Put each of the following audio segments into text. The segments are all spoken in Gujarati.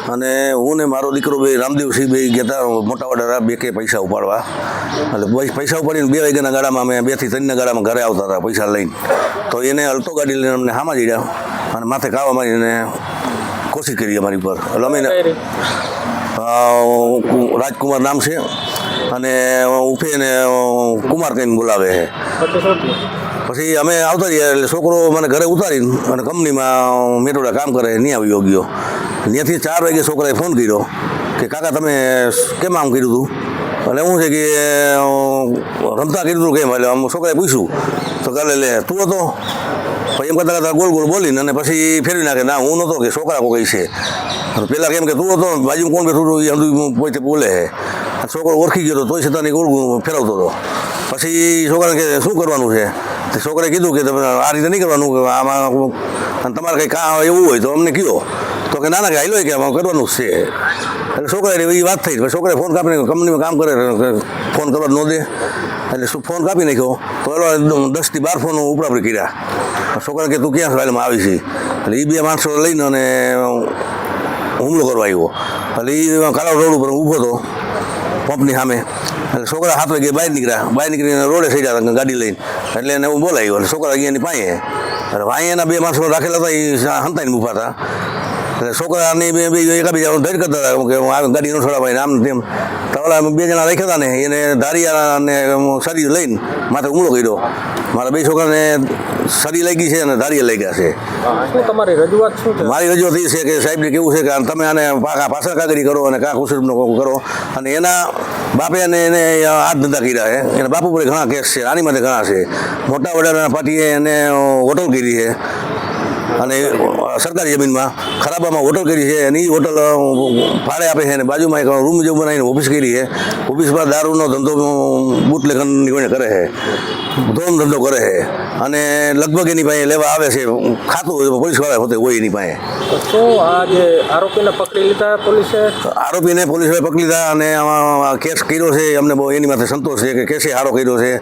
અને હું ને મારો દીકરો બે રામદેવસિંહ બે ગયા હતા મોટા વડારા બે કે પૈસા ઉપાડવા. એટલે પૈસા ઉપાડીને 2 વાગ્યાના ગાડામાં અમે 2 થી 3ના ગાડામાં ઘરે આવતા હતા પૈસા લઈને. તો એને અલતો ગાડી લઈને અમને હામાં જડ્યા અને માથે કાવા મારીને કોશિશ કરી અમારી પર. એટલે અમે રાજકુમાર નામ છે અને ઉફે ને કુમાર કહીને બોલાવે છે. પછી અમે આવતા રહ્યા એટલે છોકરો મને ઘરે ઉતારીને અને કંપનીમાં મેટોડા કામ કરે નહીં આવી ગયો. ત્યાંથી 4 વાગે છોકરાએ ફોન કર્યો કે કાકા તમે કેમ આમ કર્યું હતું? એટલે શું છે કે રમતા કર્યું હતું કેમ? એટલે આમ છોકરાએ પૂછ્યું તો કાલે લે તું હતો? પછી એમ કરતા કરતા ગોળ ગોળ બોલીને અને પછી ફેરવી નાખે ના હું નહોતો કે છોકરા કોઈ છે. પેલા કેમ કે તું હતો બાજુમાં કોણ બેઠું હતું એ બધું પોતે બોલે છે. છોકરો ઓળખી ગયો હતો તોય છતાં ગોળ ફેરવતો હતો. પછી છોકરાને કે શું કરવાનું છે? તો છોકરાએ કીધું કે તમે આ રીતે નહીં કરવાનું કે આમાં તમારે કંઈ કામ એવું હોય તો અમને કહો. તો કે ના કે હાલો કે આમાં કરવાનું જ છે. એટલે છોકરાએ એ વાત થઈ. છોકરાએ ફોન કાપીને કંપનીમાં કામ કરે ફોન કરવા ન દે એટલે શું ફોન કાપી નાખ્યો. તો એલો 10 થી 12 ફોન ઉપરાપરી કર્યા. છોકરા કે તું ક્યાં હાલમાં આવી છે? એટલે એ 2 માણસો લઈને અને હુમલો કરવા આવ્યો. એટલે એ કાળા રોડ ઉપર ઊભો હતો પંપની સામે. એટલે છોકરા 7 વાગે બહાર નીકળીને રોડે થઈ જતા ગાડી લઈને. એટલે એને હું બોલાવ્યો. એટલે છોકરા અહીંયાની પાસે એટલે અહીંયાના 2 માણસો રાખેલા હતા એ હંતાઈને ઊભા હતા. એટલે છોકરાને એકાબીજા ધૈર્ય કરતા હતા કે હું ગાડી ન છોડાવાય આમ તેમ. તો ઓલા 2 જણા રાખ્યા હતા ને એને ધારિયા અને શરીર લઈને માથે હુમલો કર્યો. મારા 2 છોકરાને સરી લાગી છે અને ધારિયા લઈ ગયા છે. તમારી રજૂઆત શું છે? મારી રજૂઆત એ છે કે સાહેબને કેવું છે કે તમે આને પાછળ કાગરી કરો અને કાં કુસુરનો કરો. અને એના બાપે એને હાથ ધંધા કર્યા છે. એના બાપુ પર ઘણા કેસ છે આની માટે ઘણા છે. મોટા વડાના પાર્ટીએ એને હોટલ કરી છે અને સરકારી જમીનમાં ખરાબામાં હોટલ કરી છે અને એ હોટલ ભાડે આપે છે અને બાજુમાં એક રૂમ જેવું બનાવીને ઓફિસ કરી છે. ઓફિસમાં દારૂનો ધંધો બુટલેખંડ કરે છે, ધોમ ધંધો કરે છે અને લગભગ એની પાસે લેવા આવે છે ખાતું પોલીસવાળા હોતે હોય એની પાસે. શું આ જે આરોપીને પકડી લીધા પોલીસે? આરોપીને પોલીસે પકડી લીધા અને આમાં કેસ કર્યો છે. અમને બહુ એની માથે સંતોષ છે કે કેસે સારો કર્યો છે.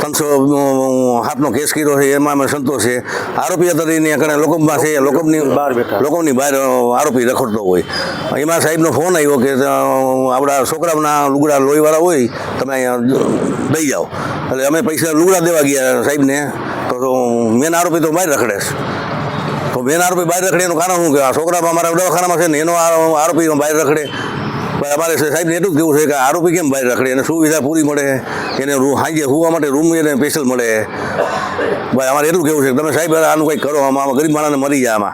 307નો કેસ કર્યો છે એમાં અમે સંતોષ છે. આરોપી હતા એને કણે લોકોમાં છે લોકોની બહાર આરોપી રખડતો હોય. એમાં સાહેબનો ફોન આવ્યો કે આપણા છોકરાના લુગડા લોહીવાળા હોય તમે અહીંયા દઈ જાઓ. એટલે અમે પૈસા લુગડા દેવા ગયા સાહેબને. તો મેન આરોપી તો બહાર રખડે છે. તો મેન આરોપી બહાર રખડે એનું કારણ શું કે આ છોકરામાં અમારા દવાખાનામાં છે ને એનો આરોપી બહાર રખડે. અમારે સાહેબને એટલું જ કેવું છે કે આરોપી કેમ બહાર રખડે એને સુવિધા પૂરી મળે એને સાંજે હોવા માટે રૂમ એને સ્પેશિયલ મળે. ભાઈ અમારે એટલું કેવું છે કે તમે સાહેબ આનું કંઈક કરો આમાં ગરીબ માણસને મરી જાય આમાં.